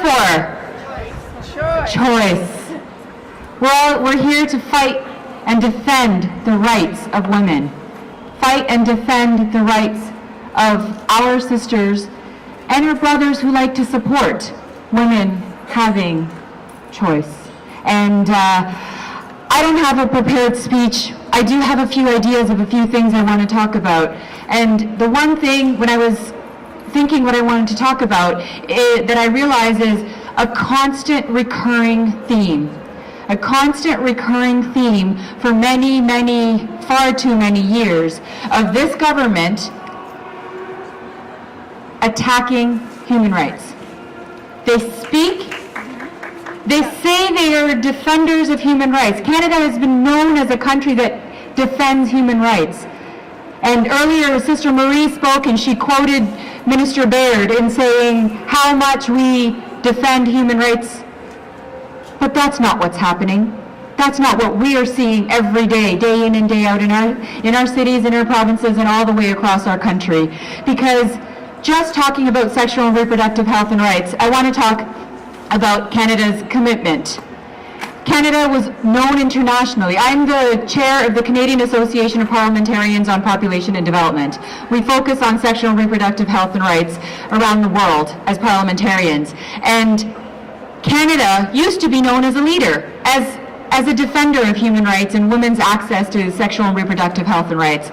here for? Choice. We're here to fight and defend the rights of women. Fight and defend the rights of our sisters and our brothers who like to support women having choice. And I don't have a prepared speech. I do have a few ideas of a few things I want to talk about. And the one thing, when I was thinking what I wanted to talk about, that I realize is a constant recurring theme. A constant recurring theme for many, many, far too many years of this government attacking human rights. They say they are defenders of human rights. Canada has been known as a country that defends human rights. And earlier, Sister Marie spoke and she quoted Minister Baird in saying how much we defend human rights. But that's not what's happening. That's not what we are seeing every day, day in and day out in our cities, in our provinces, and all the way across our country. Because just talking about sexual and reproductive health and rights, I want to talk about Canada's commitment. Canada was known internationally. I'm the chair of the Canadian Association of Parliamentarians on Population and Development. We focus on sexual and reproductive health and rights around the world as parliamentarians. And Canada used to be known as a leader, as a defender of human rights and women's access to sexual and reproductive health and rights.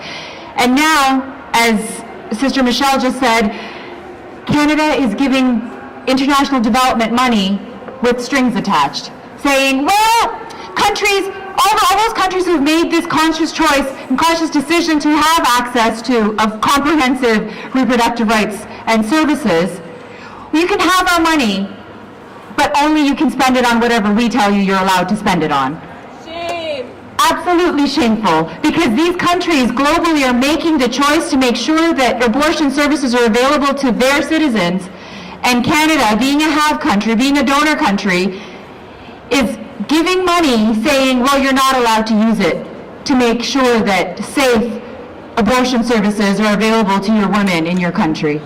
And now, as Sister Michelle just said, Canada is giving international development money with strings attached, saying, well, countries, all those countries who've made this conscious choice and conscious decision to have access to comprehensive reproductive rights and services, you can have our money, but only you can spend it on whatever we tell you you're allowed to spend it on. Shame. Absolutely shameful, because these countries globally are making the choice to make sure that abortion services are available to their citizens, and Canada, being a have country, being a donor country, is giving money saying, well, you're not allowed to use it to make sure that safe abortion services are available to your women in your country.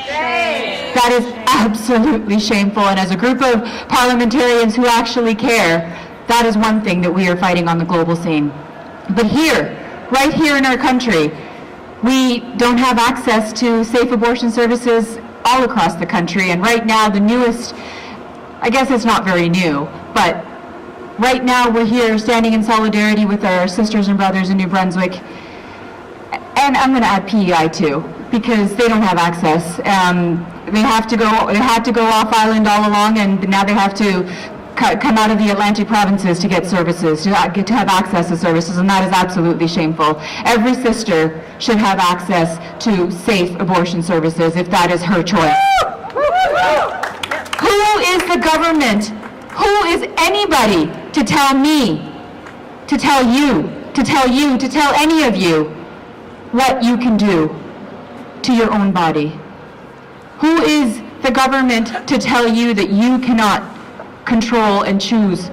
Shame. That is absolutely shameful, and as a group of parliamentarians who actually care, that is one thing that we are fighting on the global scene. But here, right here in our country, we don't have access to safe abortion services all across the country, and right now the newest, I guess it's not very new, but right now we're here standing in solidarity with our sisters and brothers in New Brunswick, and I'm going to add PEI too, because they don't have access. They had to go off island all along, and now they have to come out of the Atlantic provinces to get services, to have access to services, and that is absolutely shameful. Every sister should have access to safe abortion services if that is her choice. Who is the government? Who is anybody to tell me, to tell you, to tell any of you what you can do to your own body? Who is the government to tell you that you cannot control and choose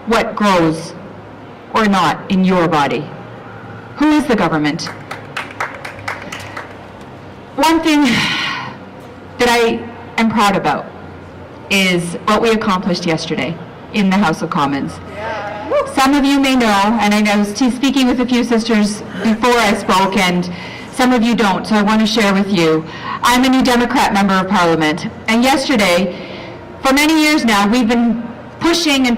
what grows or not in your body? Who is the government? One thing that I am proud about is what we accomplished yesterday in the House of Commons. Some of you may know, and I was speaking with a few sisters before I spoke, and some of you don't, so I want to share with you. I'm a New Democrat member of Parliament, and yesterday, for many years now, we've been pushing and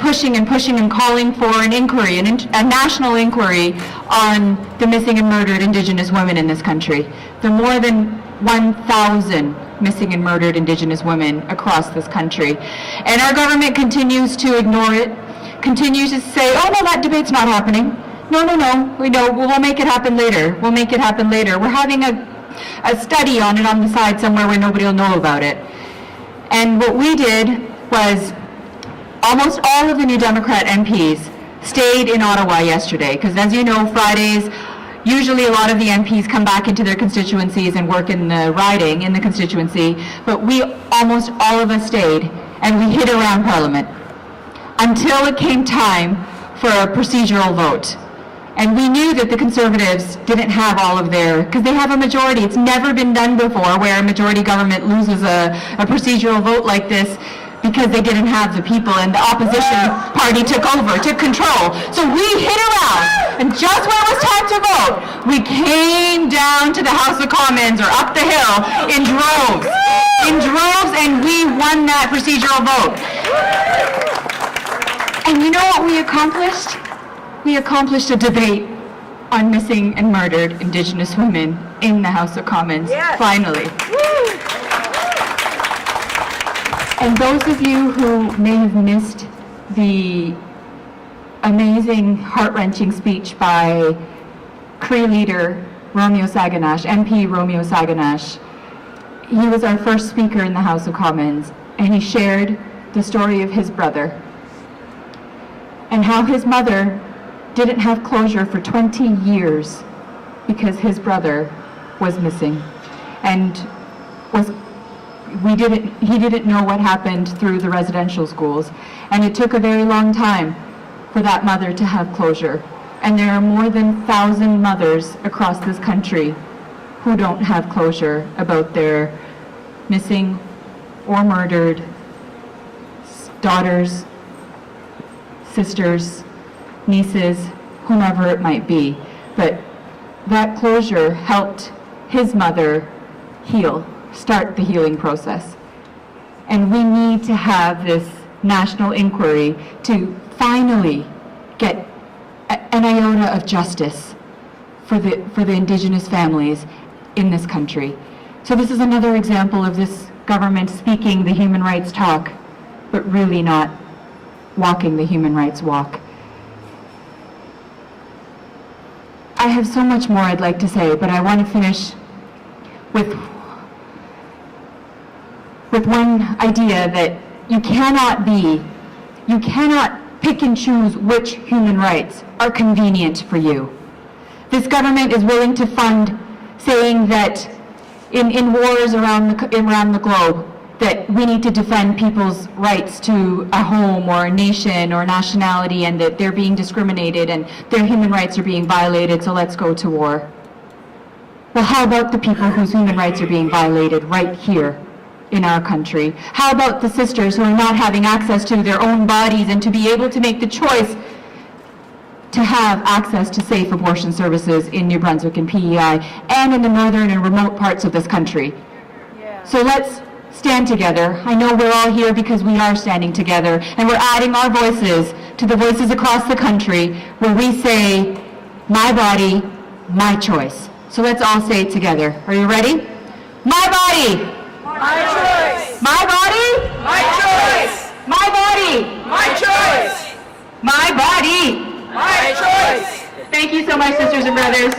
calling for an inquiry, a national inquiry on the missing and murdered Indigenous women in this country. There are more than 1,000 missing and murdered Indigenous women across this country. And our government continues to ignore it, continues to say, oh no, that debate's not happening. No, we know, we'll make it happen later. We'll make it happen later. We're having a study on it on the side somewhere where nobody will know about it. And what we did was almost all of the New Democrat MPs stayed in Ottawa yesterday, because as you know, Fridays, usually a lot of the MPs come back into their constituencies and work in the riding in the constituency, but almost all of us stayed, and we hid around Parliament until it came time for a procedural vote. And we knew that the Conservatives didn't have all of because they have a majority. It's never been done before where a majority government loses a procedural vote like this because they didn't have the people and the opposition party took over, took control. So we hit around, and just when it was time to vote, we came down to the House of Commons or up the hill in droves, and we won that procedural vote. And you know what we accomplished? We accomplished a debate on missing and murdered Indigenous women in the House of Commons, finally. And those of you who may have missed the amazing, heart-wrenching speech by Cree leader Romeo Saganash, MP Romeo Saganash, he was our first speaker in the House of Commons, and he shared the story of his brother and how his mother didn't have closure for 20 years because his brother was missing and he didn't know what happened through the residential schools, and it took a very long time for that mother to have closure. And there are more than 1,000 mothers across this country who don't have closure about their missing or murdered daughters, sisters, nieces, whomever it might be. But that closure helped his mother heal, start the healing process. And we need to have this national inquiry to finally get an iota of justice for the Indigenous families in this country. So this is another example of this government speaking the human rights talk, but really not walking the human rights walk. I have so much more I'd like to say, but I want to finish with one idea that you cannot pick and choose which human rights are convenient for you. This government is willing to fund, saying that in wars around the globe, that we need to defend people's rights to a home or a nation or nationality, and that they're being discriminated and their human rights are being violated, so let's go to war. Well, how about the people whose human rights are being violated right here in our country? How about the sisters who are not having access to their own bodies and to be able to make the choice to have access to safe abortion services in New Brunswick and PEI and in the northern and remote parts of this country? So let's stand together. I know we're all here because we are standing together, and we're adding our voices to the voices across the country where we say, my body, my choice. So let's all say it together. Are you ready? My body! My choice. My body? My choice. My body? My choice. My body! My choice. Thank you so much, sisters and brothers.